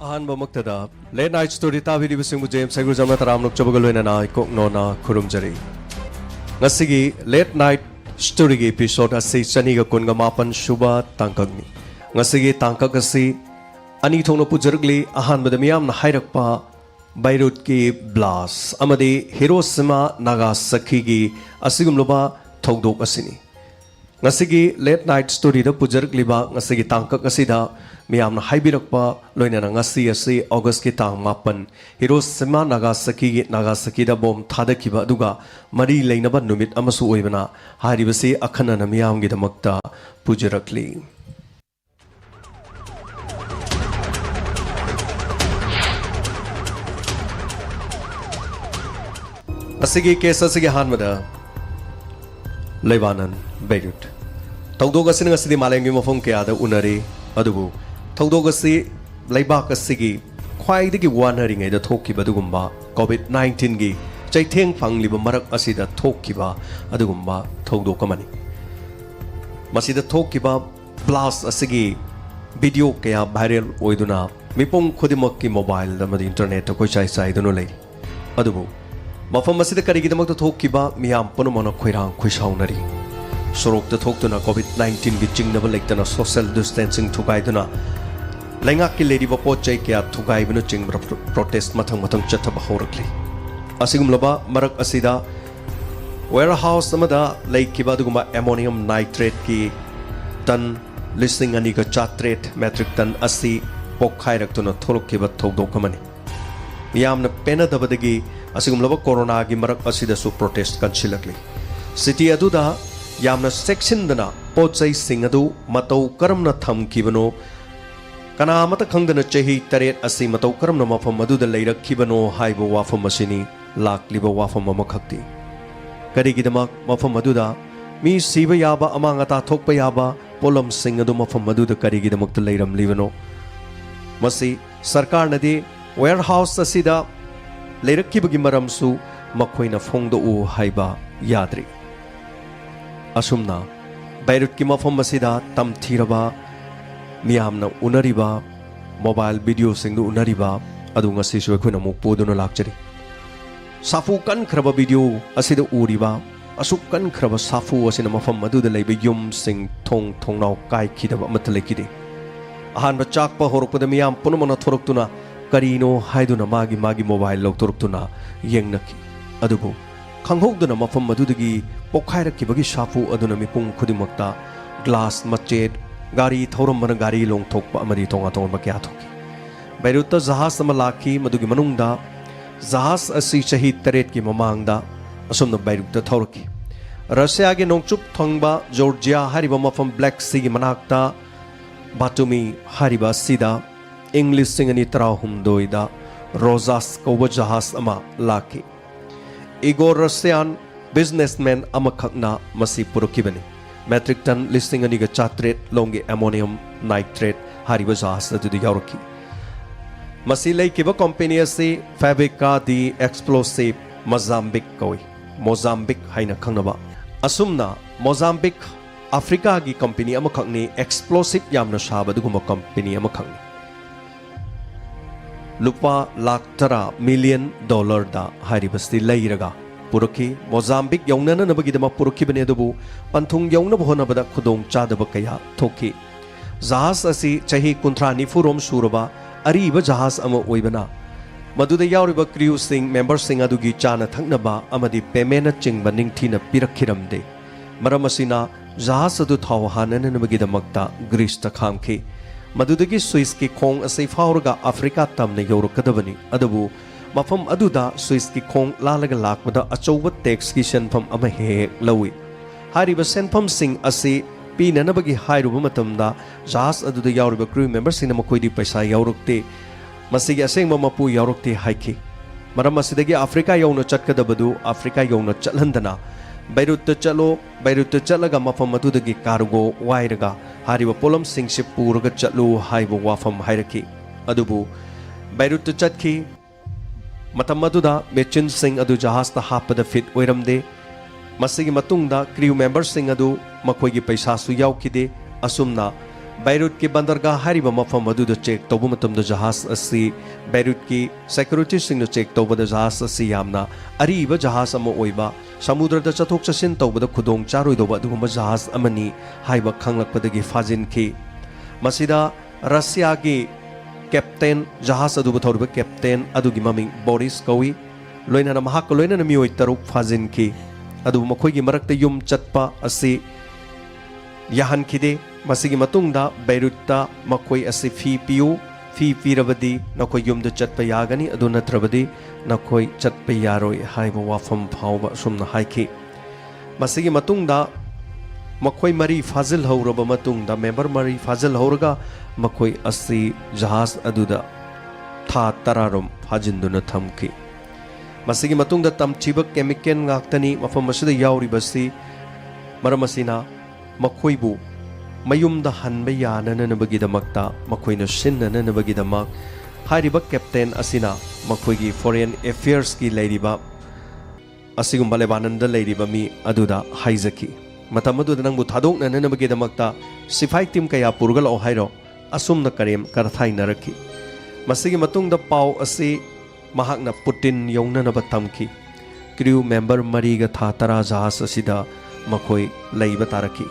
अहनबमक्तदा late night story ताबिरिबसिंगु James सैगुजमना तरामनुक चबगलोइना इकोकनोना खुरुमजरी ngasiगी लेट नाइट स्टोरी की एपिसोड असि चनीगा कुनगा मापन सुबा तांकगनी ngasiगी तांकग असि अनि थोंनो पुजरगली अहनबद मियामना हाइरकपा बाइरुट की ब्लास अमदि हिरोशिमा नागासाकी की असिगुमलोबा थौदोक असिनी ngasiगी लेट नाइट स्टोरी दा पुजरगलीबा ngasiगी तांकग असिदा मियामना हाइबिरकपा लोइना ngasi asi अगस्त की तांग मापन हिरोशिमा नागासाकी दा बॉम थादखिबा अदुगा मरी लेनबा नुमित अमसु ओइबना हारिबसे अखनना मियामगी दमक्ता पुजरकली असगी केस असगी हानमदा लेबानन बेरुट थौदोग असिन ngasi मालेंगी मफम कयादा उनरी अदुबु थौदोग असि लेबाक असिगी ख्वाइदगी वानरिङैदा थोकिबा दुगुम्बा कोविड-19 गी चैथेंग फंगलिबा मरक असिदा थोकिबा अदुगुम्बा थौदोक अमनि मसिदा थोकिबा ब्लास्ट असिगी वीडियो कया वायरल ओइदुना मिपुंग खुदिमक्की मोबाइल दमदि इंटरनेट को चाइ चाइदुनो लै अदुबु मफम मसिदा करिगिदमक्ता थोकिबा मियाम पुनमना खोइरांग खुइसाउनरी सोरोक्ता थोक्तुना कोविड-19 गी चिंगनबा लेक्तना सोशल डिस्टेंसिंग थुगाइदुना लैंगाकी लेरिबा पोचै कया थुगाइबनु चिंगब्रा protest मथंग मथंग चथबा होरकली असिगुमलबा मरक असिदा warehouse अमदा लैकिबा Duguma ammonium nitrate की टन लिस्टिंग अनिगा चात्रेट मेट्रिक टन असि पोखाइरक्तुना थोरकिबा थौदोकमनि मियामना पेनदबदगी असिगुमलबा कोरोना की मरक असिदसु प्रोटेस्ट कंसिलकली सिटी अदुदा यामना सेक्शनदना पोचै सिंग अदु मतौ करमना थमकिबनो कनामत खंगदना चही तरेट असि मतौ करमना मफम अदुदा लैरखिबनो हाइबो वाफम असिनी लाक्लिबा वाफम अमखक्ति करिगिदमक मफम अदुदा मी सीबा याबा अमांगता थोकपा याबा पोलम सिंग अदु मफम अदुदा करिगिदमक लैरमलिबनो मसी सरकार नदी वेयरहाउस असिदा लैरखिबगी मरमसु मखोइना फोंगदो हाइबा याद्री असुमना बैरुट की मफम असिदा तमथीरबा मियामना उनरिबा मोबाइल वीडियो सिंगदु उनरिबा अदु ngasisu अखोइना मुक पोदुना लाक्चरी साफु कनख्रबा वीडियो असिदा उरिबा असुक कनख्रबा साफु असिना मफम अदुदा लैबा युम सिंग थोंग थोंगनाव काइखिदबा अमत लेकिदे अहानबा चाकपा होरकपदा मियाम पुनमना थोरक्तुना करीनो हाइदुना मागी मागी मोबाइल लौतोरक्तुना येंगनकी अदुबु खंगहोगदुना मफम अदुदगी पोखाइरक्किबगी साफु अदुना मिपुंग खुदिमक्ता ग्लास मचेट गाड़ी थौरमबना गाड़ी लोंथोकपा अमदि तोंगा तोंगा क्या थोकी बैरुत जहाज अमा लाखी मदुगी मनुंगदा जहाज असि चही तरेट की ममांगदा असुमना बैरुत थौरकी रशिया के नोंगचुप थंगबा जॉर्जिया हारिबा मफम ब्लैक सी की मनाक्ता बातुमी हारिबा सिदा इंग्लिश सिंगनी तराहुमदोइदा रोजास कौबा जहाज अमा लाखी इगोर रशियन बिजनेसमैन अमखकना मसी पुरकिबनी मेट्रिक टन लिस्टिंग अनिगा चात्रेट लोंगे एमोनियम नाइट्रेट हारिबा जहाज अदुदि यावरकी मसी लैकिबा कंपनी असि फैब्रिका दी एक्सप्लोसिव मोजाम्बिक हाइना खंगनबा असुमना मोजाम्बिक अफ्रीका की कंपनी अमखकनी एक्सप्लोसिव यामना साबा दुगुमा कंपनी अमखकनी लुपा लाख $10 मिलियन दा हारिबस्ति लैरगा पुरकी मोजाम्बिक यौननबगीदमा पुरखिबने अदुबु पंथुंग यौनब होनबदा खुदोंग चादब कया थोकी जहाज असि चही 30 रोम सुरबा अरीब जहाज अम ओइबना मदुदा यावरिबा क्रू सिंग मेंबर सिंग अदुगी चाना थंगनबा अमदि पेमेंट चिंगबा निंगथीना पिरखिरमदे मरम असिना जहाज अदु थाव हानननबगीदमक्ता ग्रीस ता खामखी मदुदगी स्विस की खोंग असै फावरगा अफ्रीका तमने यौरकदबनी अदबु मफम अदुदा स्विस की खोंग लालगा लाकबदा अचौब टैक्स की सेनफम अमा हेक लौई हारिबा सेनफम सिंग असि पीननबगी हाइरुबा मतमदा जहाज अदुदा यावरिबा क्रू मेंबर सिंग मखोइदि पैसा यावरकते मसिगी असेंगबा मपु यावरकते हाइखी मरम असिदगी अफ्रीका यौनो चटकदबदु अफ्रीका यौनो चलहंदना बैरुत चलगा मफम अदुदगी कार्गो वाइरगा हारिबा पोलम सिंगसे पुरगा चलु हाइबा वाफम हाइरकी अदुबु बैरुत चटकी मतम अदुदा मेचिन सिंग अदु जहाजता हापदा फिट ओइरमदे मसिगी मतुंगदा क्रू मेंबर सिंग अदु मखोइगी पैसासु यावकिदे असुमना Beirut ki bandargah hariba mafam aduda check tawba matamda jahaz asi Beirut ki security singna check tawbada jahaz asi yamna ariba jahaz ama oiba samudrada chathok chasin tawbada khudong charoi doba adugumba jahaz amani haiba khanglakpadagi fajin ki masida Russia ki captain jahaz aduba thoriba captain adugi maming Boris Kawi loinana mahak loinana mioi taruk fajin ki adu makhoi gi marakta yum chatpa asi yahan khide masigi matungda Beirut makhoi asi fi pirabadi nakhoi yumda chatpa yagani adu natrabadi nakhoi chatpa yaroi haiba wafam phauba sumna haiki masigi matungda makhoi mari fazil hauraba matungda member mari fazil hauraga makhoi asi jahaz aduda tha tararom fajinduna thamki masigi matungda tamchiba chemical ngaktani mafam masida yauribasi maramasina makhoibu mayumda hanba yananabagidamagta makhoina sinnanabagidamag hariba captain asina makhoigi foreign affairs ki leiriba asigumba lebananda leiriba mi aduda haizaki matamadu nangbu thadoknanabagidamagta sifai team kaya purgal o hairo asumna karem karthainaraki masigi matungda pau asi mahakna Putin yongnanaba tamki crew member mariga tha tara jahaz asida makhoi leiba taraki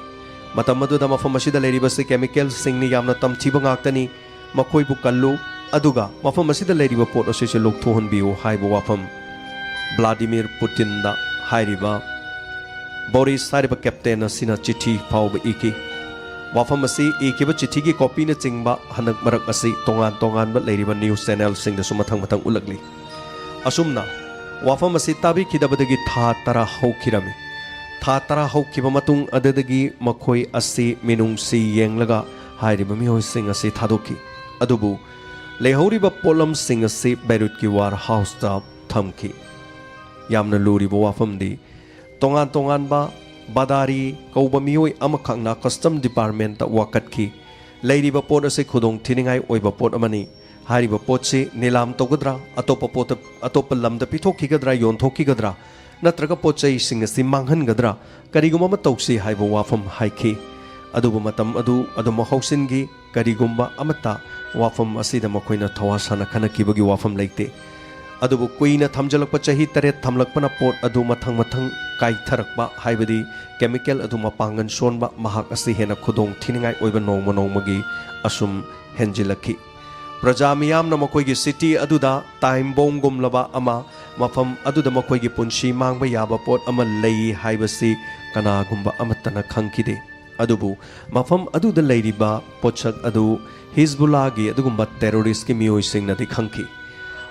matamadu mafam asida leiribasi chemical singni yamna tamchiba ngaktani makhoi bu kallu aduga mafam asida leiriba pot asise lokthohon biu haiba wafam Vladimir Putin da hairiba Boris hariba captain asina chithi phauba iki wafam asi ikiba chithi gi copy na chingba hanak marak asi tongan ba leiriba news channel singda sumathang mathang ulagli asumna wafam asi tabi khidabadagi tha tara hokhirami tha tara hokhiba matung adadagi makhoi asi minungsi yenglaga hairiba mihoi sing asi thadoki adubu lehoriba polam sing asi Beirut ki warehouse ta thamki yamna luriba wafam di tongan ba badari kauba mihoi amakhangna custom department ta wakatki leiriba pot ase khudong thiningai oiba pot amani hariba potse nilam togadra atopa lamda pithokigadra yonthokigadra natraga potchai sing asi manghangadra kariguma matausi haiba wafam haiki adubu matam adu mahausingi karigumba amata wafam asida makoina thawasana khanakibagi wafam leite adubu kuina thamjalakpa chahi tare thamlakpana pot adu mathang kaitharakpa haibadi chemical adu mapangan sonba mahak asi hena khudong thiningai oiba nongmagi asum henjilaki praja miyamna makoigi city aduda time bomb laba ama mafam aduda makoigi punshi mangba yaba pot ama lei haibasi kanagumba amatana khangkide adubu mafam aduda leiriba pochak adu Hezbollah gi adugumba terrorist ki miyoi singna di khangki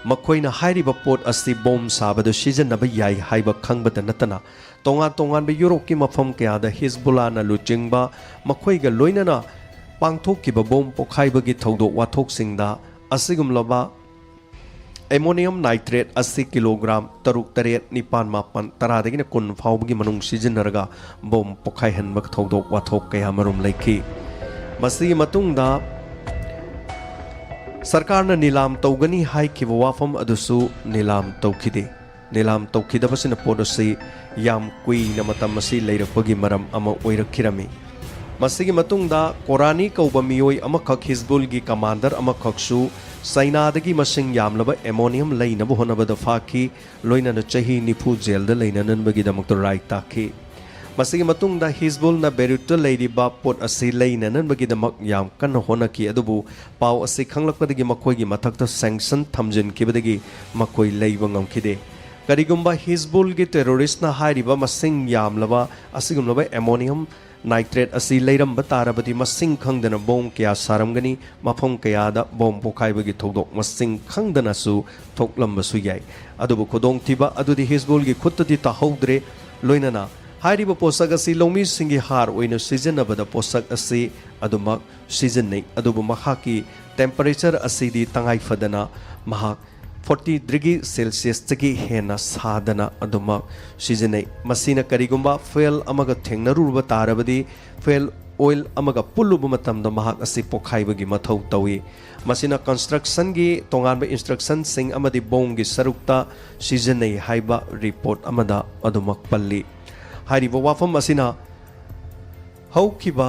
makoina hairiba pot asi bomb sabadu sijanaba yai haiba khangbada natana tongan ba Europe ki mafam kya da Hezbollah na luchingba makoiga loinana pangthokkiba bomb pokhaibagi thodok wathok singda asigumlaba ammonium nitrate 80 kilogram taruk taret nipan mapan taradagina kun faubagi manung sijinnaraga bomb pokhai hanbak thodok wathok kaya marum leiki masi matungda sarkarna nilam tawgani haikhiba wafam adusu nilam tawkhide nilam tawkhidabasina podosi yam kuina matam masi leirakpagi maram ama oirakhirami masigi matungda Korani kauba miyoi amakhak Hizbul gi commander amakhaksu sainadagi masing yamlaba ammonium leinabu honabada faki loinana chahi nifu jail da leinananbagi damakto right takhi masigi matungda Hizbul na Beirut leiriba pot asi leinananbagi damak yam kan honaki adubu pau asi khanglakpadagi makhoi gi mathakta sanction thamjin kibadagi makhoi leiba ngamkhide karigumba Hizbul gi terrorist na hairiba masing yamlaba asigumlaba ammonium nitrate asi leiram batarabadi masing khangdana bom kya saramgani mafam kya da bom pokhaibagi thodok masing khangdana su thoklamba su yai adubu khodong thiba adudi Hezbollah gi khuttadi tahodre loinana hairiba posak asi lomi singi har oina seasonabada posak asi aduma season nei adubu mahaki temperature asi di tangai fadana mahak 40 degree Celsius tagi hena sadana aduma seasonai masina karigumba fuel amaga thengnaruba tarabadi fuel oil amaga pulluba matamda mahak asi pokhaibagi mathau tawi masina construction gi tonganba instruction sing amadi bong gi sarukta seasonai haiba report amada adumak palli hariba wafam asina haukiba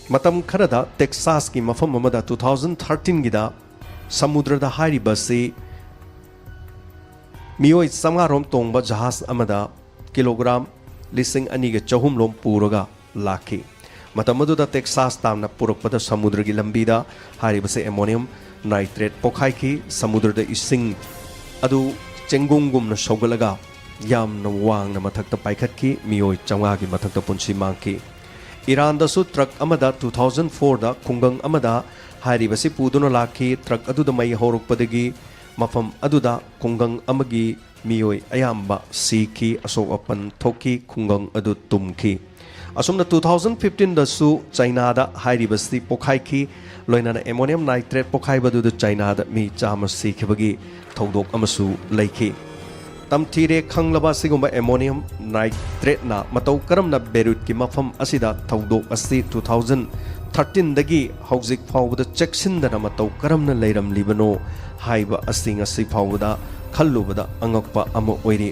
matam kharada Texas ki mafam amada 2013 gida samudra da hari basi mioi samga rom tongba jahaz amada kilogram lising ani ge chahum lom puraga lakhi matam adu da Texas tamna purokpada samudra gi lambida hari basi ammonium nitrate pokhai ki samudra da ising adu chengungum na sogalaga yam na wang na mathakta paikhat ki mioi changa gi mathakta punsi mangki Iran da su truck amada 2004 da kungang amada hari basi puduna lakhi truck adu da mai horuk padagi mafam adu da kungang amagi mioi ayamba siki asok apan thoki kungang adu tumki asumna 2015 da su China da hari basi pokhai ki loina na ammonium nitrate pokhai badu da China da mi chama sikhibagi thodok amasu leikhi tamthire khanglaba sigumba ammonium nitrate na matau karamna Beirut ki mafam asida thodok asi 2013 dagi hauzik fawda checksindana matau karamna leiram libano haiba asing asi fawda khallubada angakpa amo oiri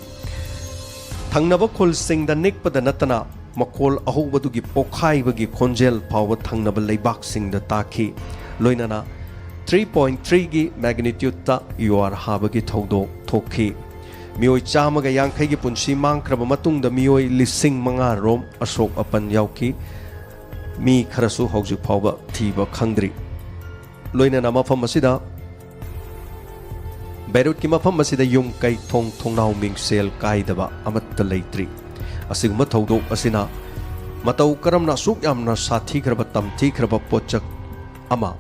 thangnaba khol singda nikpada natana makol ahubadu gi pokhai bagi khonjel fawda thangnaba leibak singda takhi loinana 3.3 gi magnitude ta yuar habagi thodok thokhi mioi chamaga yangkhai gi punsi mangkraba matungda mioi lising manga rom asok apan yauki mi kharasu hauju phawba thiba khangdri loina na mafam asida Beirut ki mafam asida yum kai thongnau mingsel kaidaba amatta leitri asigma thodok asina matau karamna suk yamna sathi khraba tamthi khraba pochak ama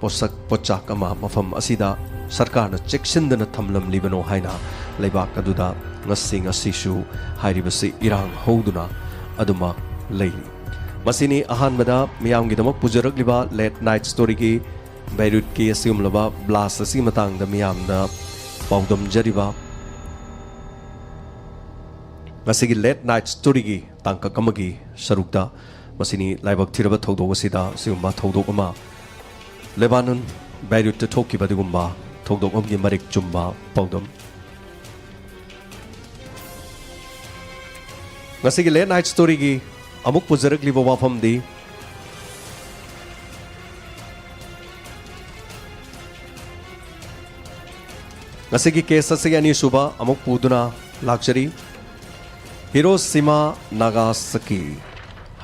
posak pochak ama mafam asida sarkarna checksindana thamlam libano haina leibak aduda ngasi ngasisu hairibasi irang hoduna aduma leili masini ahanbada miyamgidamak pujarak liba late night story ki Beirut ki asimlaba blast asi matangda miyamna paudam jariba masigi late night story ki tangka kamagi sarukta masini laibak thiraba thodok asida sigumba thodok ama Lebanon Beirut ta thoki badigumba thodok amgi marik chumba paudam ngasigi late night story gi amuk pujarak liba wafam di ngasigi case asigi ani suba amuk puduna lakshari Hiroshima Nagasaki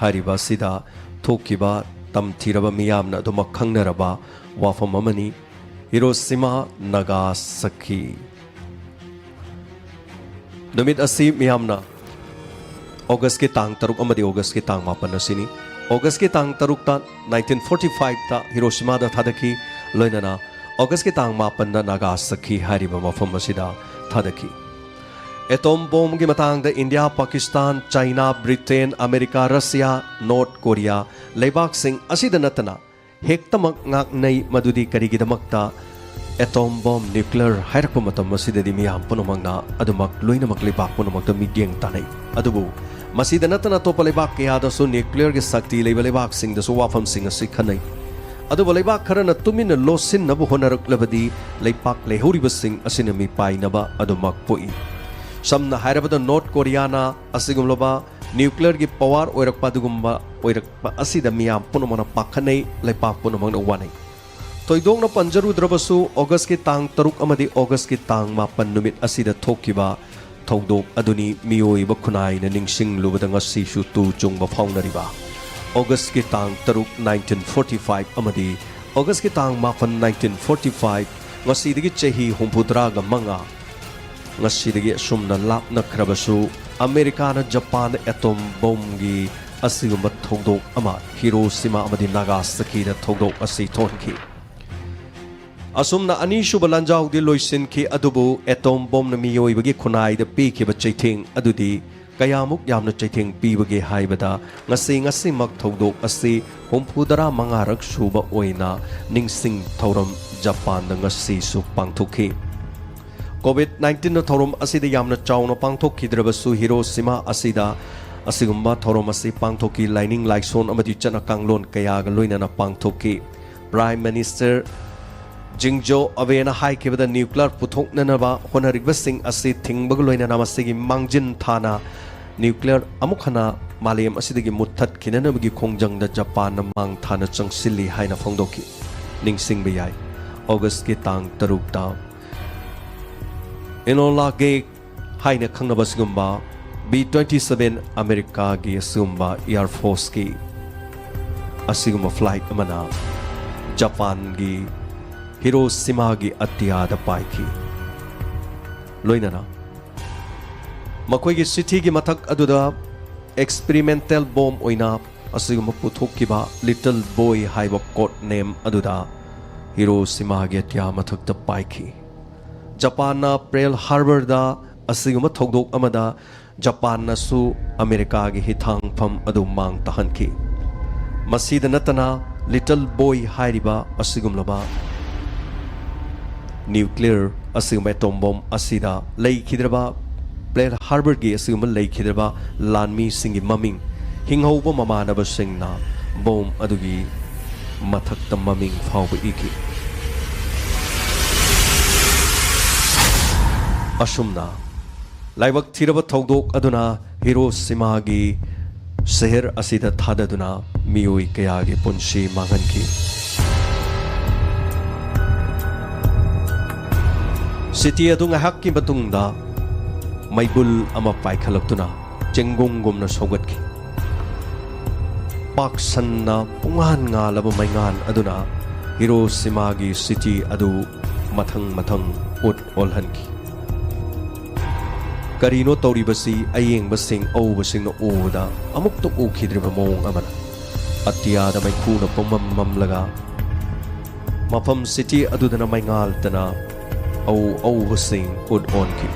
hariba sida thokiba tamthiraba miyamna duma khangnaraba wafam amani Hiroshima Nagasaki numit asi miyamna August ki tang taruk amadi August ki tang mapan asini August ki tang taruk ta 1945 ta Hiroshima da thadaki loinana August ki tang mapan na Nagasaki hariba mafam asida thadaki atom bomb ki matang da India Pakistan China Britain America Russia North Korea leibak sing asida natana hektamak ngak nei madudi karigidamakta atom bomb nuclear hairakpa matam asidadi miyam punamangna adumak loinamak leibak punamakta midyeng tanai adubu masida natana topa leibak kayada su nuclear ge sakti leiba leibak sing da su wafam sing asi khanai adubu leibak kharana tumina losin nabu honarak labadi leipak lehuriba sing asina mi painaba adumak poi samna hairabada North Korea na asigumloba nuclear gi power oirakpa dugumba oirakpa asida miyam punamana pakhanai leipak punamangna wanai toidongna panjarudrabasu August ki tang taruk amadi August ki tang mapan numit asida thokiba thodok aduni mioi ba khunai na ningsing lubada ngasi su tu chungba phaunariba August ki tang taruk 1945 amadi August ki tang mapan 1945 ngasi digi chehi humpudra ga manga ngasi digi sumna lapna khrabasu America na Japan atom bomb gi asigumba thodok ama Hiroshima amadi Nagasaki da thodok asi thonki asumna ani shuba lanjau di loisin ki adubu atom bomb na miyoi bagi khunai da pi ki ba chaithing adudi kayamuk yamna chaithing pi bagi haibada ngasi mak thodok asi humpudara mangarak shuba oina ningsing thoram Japan da ngasi su pangthuki COVID-19 na thoram asida yamna chawna pangthokki drabasu Hiroshima asida asigumba thoram asi pangthokki lining laikson amadi chana kanglon kaya ga loina na pangthokki Prime Minister Jingjo avena hai kebada nuclear puthok nanaba honarigba sing asi thingbag loina namasigi mangjin thana nuclear amukhana मालेम असिदगी मुत्थत खिननबगी खोंजंगदा Japan मांग थाना चंगसिली हाइना फोंदोकी निंगसिंग बियाई अगस्त की तांग तरुकता Enola गे हाइना खंगनबसगुंबा B-27 America की असुंबा एयरफोर्स की असिगुंबा फ्लाइट अमना जापान की हिरोशिमा की अत्याद पाइकी लोइनना मकोई की सिटी की मथक अदुदा एक्सपेरिमेंटल बॉम्ब ओइना असिगुंबा पुथोकिबा लिटिल बॉय हाइबा कोड नेम अदुदा हिरोशिमा की अत्या मथक द पाइकी जापान पेर्ल हार्बर दा असिगुंबा थौदोक अमदा जापान नसु अमेरिका की हिथांगफम अदु मांग तहनकी मसीद नतना लिटिल बॉय हाइरिबा असिगुंबा न्यूक्लियर असिगुंबा एटॉम बॉम्ब असिदा लेखिद्रबा पेर्ल हार्बर की असिगुंबा लेखिद्रबा लानमी सिंगी ममिंग हिंगहौबा ममानबा सिंगना बॉम्ब अदुगी मथक्ता ममिंग फाउबा इकी असुमना लाइबक थिरबा थौदोक अदुना हिरोशिमा की शहर असिदा थाददुना मियोई कयागी पुंसी मांगनकी सिटी अदु ngahak ki batungda maibul ama paikhalakuna chenggungumna sogatki paksanna pungan nga laba maingan aduna Hiroshima gi city adu mathang ut olhanki karino tawribasi ayeng basing au basing no oda amuk to ukhidriba mong amana atiyada mai khuna pomam laga mafam city adudana maingal tana au basing ut onki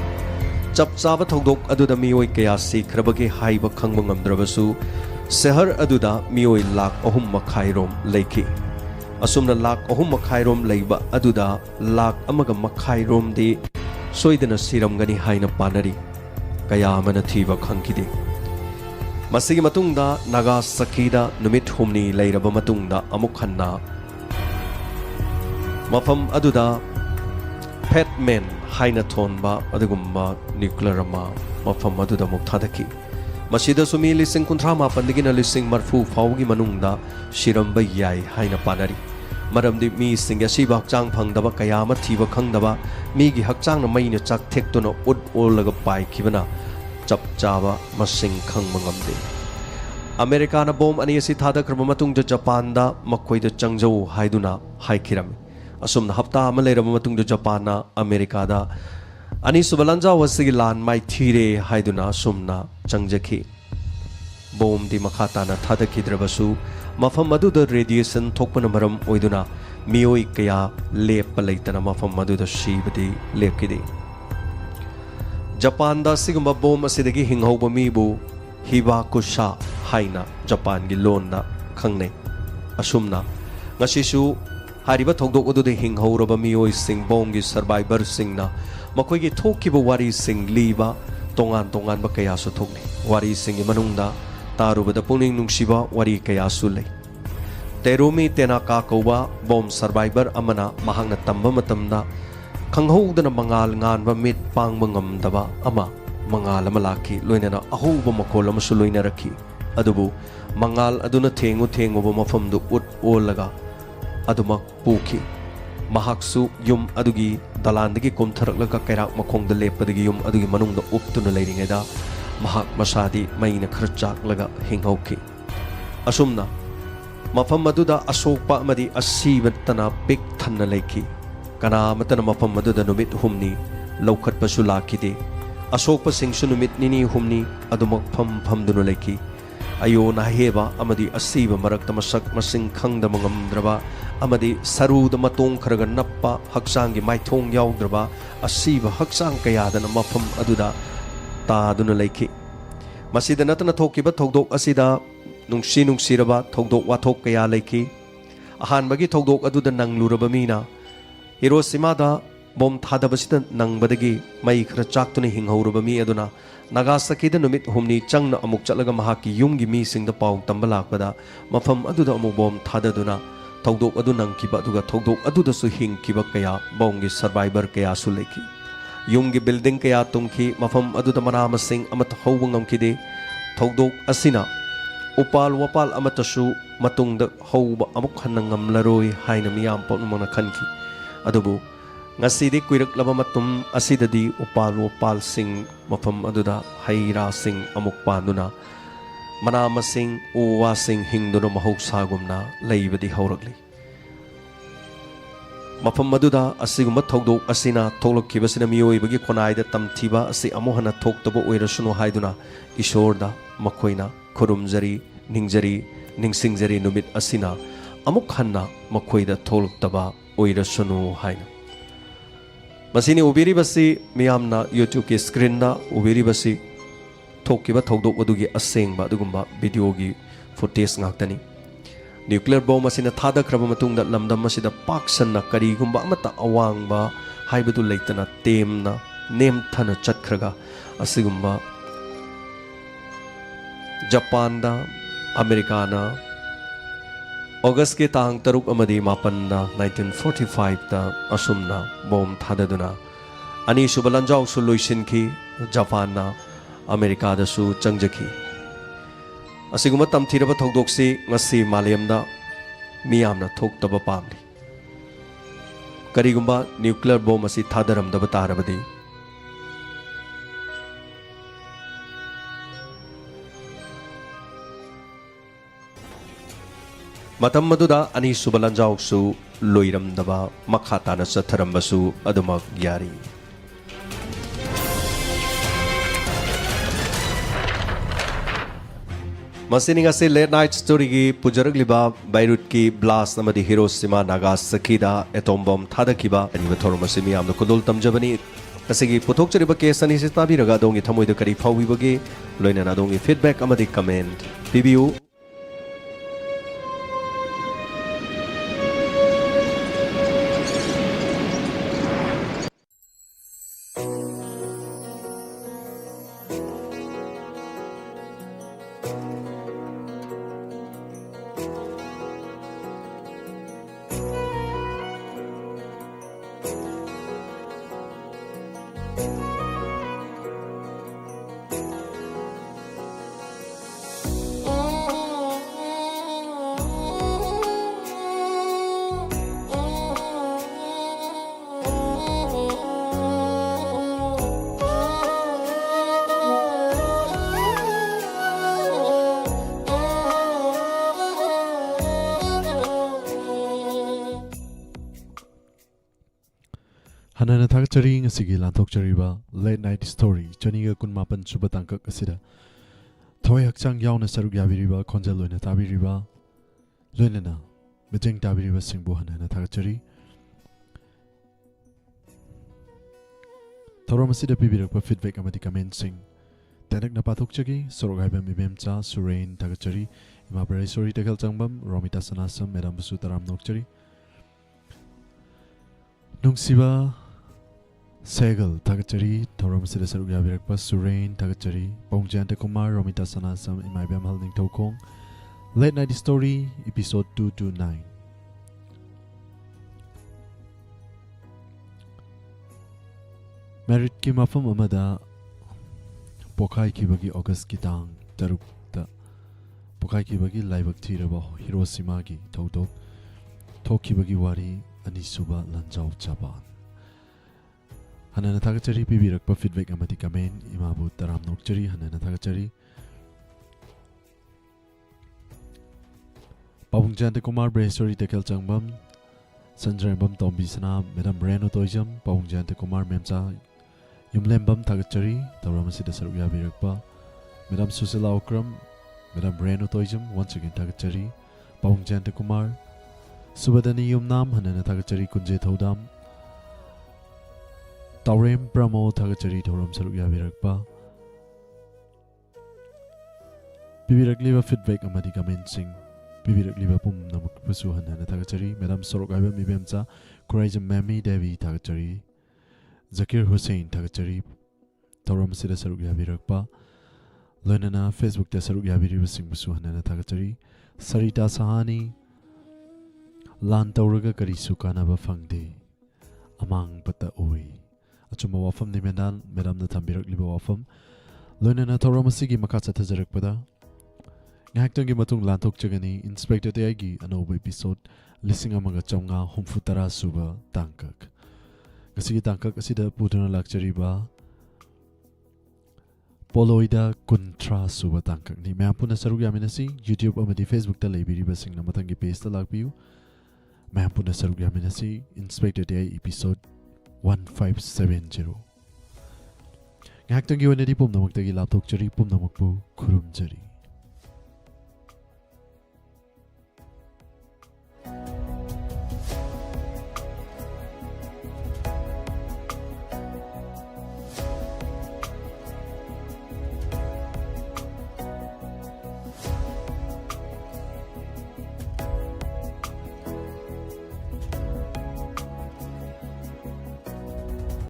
chap chaba thodok aduda mioi kaya sikrabagi haiba khangba ngamdrabasu शहर अदुदा मियोई लाख अहुम मखाइरोम लेखी असुमना लाख अहुम मखाइरोम लेबा अदुदा लाख अमग मखाइरोम दे सोइदना सिरमगनी हाइना पानरी कया मन थीबा खंकिदे मसिगी मतुंगदा नागासाकीदा नुमित हुमनी लेरबा मतुंगदा अमुक हन्ना मफम अदुदा fat man हाइना थोनबा अदुगुम्बा nuclear अमा मफम अदुदा मुक थादकी मसीदा सुमी लिसिंग कुंथ्रा मापनदगिना लिसिंग मरफू फाउगी मनुंगदा शिरंबा याई हाइना पानरी मरमदि मी सिंग असिबा हक्चांग फंगदबा कयामा थीबा खंगदबा मीगी हक्चांग न मैना चाक थेक्तुना उड ओलगा पाइखिबना चप चाबा मसिंग खंगबा ngamde अमेरिका ना बॉम्ब अनि असि थादख्रबा मतुंगदा जापान दा मखोइदा चंगजौ हाइदुना हाइखिरम असुमना हप्ता अमा लेरबा मतुंगदा जापान ना अमेरिका दा अनि सुबलंजा वसिगी लान माइ थीरे हाइदुना सुमना चंगजखी बॉम्ब दी मखाताना थादखिद्रबसु मफम मदुदा रेडिएशन थोकपना मरम ओइदुना मियोई कया लेप लैतना मफम मदुदा सीबदी लेपकिदे जापान दा सिगुंबा बॉम्ब असिदगी हिंगहौबा मीबु हिबाकुशा हाइना जापान गी लोनदा खंगने असुमना ngasisu hariba thogdok odude hinghoraba mioi sing bom gi survivor singna मकोई की थोकिबा वारी सिंग लीबा तोंगान तोंगान बा कया सु थोकने वारी सिंग मनुंगदा तारुबदा पुनिंग नुंगसिबा वारी कया सु ले तेरोमी तेनाका कौबा बॉम्ब सर्वाइवर अमना महांगना तंबा मतमदा खंगहौदना मंगाल nganba mit pangba ngamdaba ama mangal ama laki loinana ahouba makol ama su loina rakhi adubu mangal aduna thengu ba mafamdu ut olaga aduma puki mahaksu yum adugi dalandagi komtharakla kairak makhongda leppadagi yum adugi manungda uptuna leiringeda mahak masadi maina khar chaklaga hinghauki asumna mafam maduda asokpa amadi asibatana pik thanna leiki kana matana mafam maduda numit humni laukhatpa su lakide asokpa singsu numit nini humni adumak phamduna leiki ayo na heba amadi asiba marakta masak masing khangda mangamdraba amadi saruda matong kharaga nappa haksangi maithong yauddraba asiba haksang kayadana mafam aduda taaduna leiki masida natana thokiba thogdok asida nungsiraba thogdok wathok kaya leiki ahanbagi thogdok aduda nangluraba mina Hiroshima da bom thadabasida nangbadagi mai khara chaktuna hinghauraba mi aduna Nagasaki da numit humni changna amuk chatlaga mahaki yumgi mi singda paw tamba lakpada mafam aduda amuk bom thadaduna thogdok adu nangkiba aduga thogdok aduda su hingkiba kaya bongi survivor kaya su leki yumgi building kaya tungki mafam aduda manama sing amat howang ngamkide थौदोक असिना उपाल वपाल अमतसु मतुंग हौब अमुक हन्ना ngamlaroi haina miyam poknamana khanki adubu ngasidi kuirak laba matum asidadi upal wapal sing mafam aduda haira sing amuk panduna mana masing uwa sing hingduna mahogsagumna leibadi haurakli mafam maduda asiguma thogdok asina tholokkibasina miyoibagi khonaida tamthiba asi amohana thoktaba oirasunu haiduna ishorda makoina khurumjari ningjari ningsingjari numit asina amuk hanna makoida tholoktaba oirasunu haina masini ubiri basi miyamna youtube ki screen na ubiri basi thokiba thogdok adugi asengba adugumba video gi footage ngaktani nuclear bomb asina thada kraba matungda lamdam masida paksanna kari gumba amata awangba haibadu leitana temna nem thana chatkhraga asigumba japan da america na august ke tang taruk amadi mapan da 1945 da asumna bomb thadaduna ani subalanjau su loisin ki japan na america da su changjaki asiguma tamthiraba thogdoksi ngasi malayamda miyamna thoktaba pamli karigumba nuclear bomb asi thadaramdaba tarabadi matam maduda ani subalanjau su loiramdaba makhatana satharambasu adumak yari masini ngasi late night story gi pujarak liba beirut ki blast namadi hiroshima nagasaki da atom bomb thadakiba ani bathormasimi amna kudul tamjabani kasigi puthok chariba case ani se tabiraga dongi thamoida kari phawibage loinana dongi feedback amadi comment review Hanana thakchari ngasigi lanthok chariba late night story chaniga kunmapan suba tangkak asida thoi hakchang yauna saruk yabiriba khonjal loina tabiriba loinana miteng tabiriba singbu hanana thakchari thoram asida pibirakpa feedback amadi comment sing tanak na pathok chagi sorok haiba mibemcha surain thakchari ima sorry takal changbam romita sanasam madam sutaram nokchari nungsiba Segal Takachari, Thoram Sida Saruk Yabirakpa, Surain Takachari, Pongjanta Kumar, Romita Sanasam, Imaibam Halding Tokong, Late Night Story, Episode 229. Merit ki mafam amada Pokai Kibagi August Kitang, Tarukta, Pokai Kibagi Laibak Tiraba, Hiroshima Gi, Todok, Tokibagi Wari, Anisuba Lanjau Chaban. Hanana thakachari pibirakpa feedback amati comment imabu taram nokchari hanana thakachari Pawungjanta Kumar Bresori Tekel Changbam Sanjrambam Tombisana Madam Reno Toijam Pawungjanta Kumar Memcha Yumlembam thakachari Tawramasida Sarukya Birakpa Madam Susila Okram Madam Reno Toijam once again thakachari Pawungjanta Kumar Subadani Yumnam hanana thakachari Kunje Thodam Taurem Pramo Thakachari Thoram Sarukya Birakpa Pibirakliba feedback amadi comment sing Pibirakliba pum namuk pasu hanana Thakachari Madam Sorokaiba Mibemcha Courage Mami Devi Thakachari Zakir Hussain Thakachari Thoram Sida Sarukya Birakpa Loinana Facebook ta Sarukya Biriba sing pasu hanana Thakachari Sarita Sahani Lan Tauraga Karisu Kanaba Fangde Amang Pata Oi Achuma wafam ni medan medam na tambirak liba wafam लोनना थौरम असिगी मखा चथजरकपदा ngahaktangi matung lanthok chagani inspector te aigi anoba episode lising amaga chaunga humfutara suba tangkak gasigi tangkak asida putuna lakchari ba poloida kuntra suba tangkak ni mampuna sarug yaminasi youtube amadi facebook ta leibiri basing na matangi page ta lakpiu mampuna sarug yaminasi inspector te episode 1570 ngahaktangi wanadi pumnamak tagi lapthok chari pumnamakpu khurum chari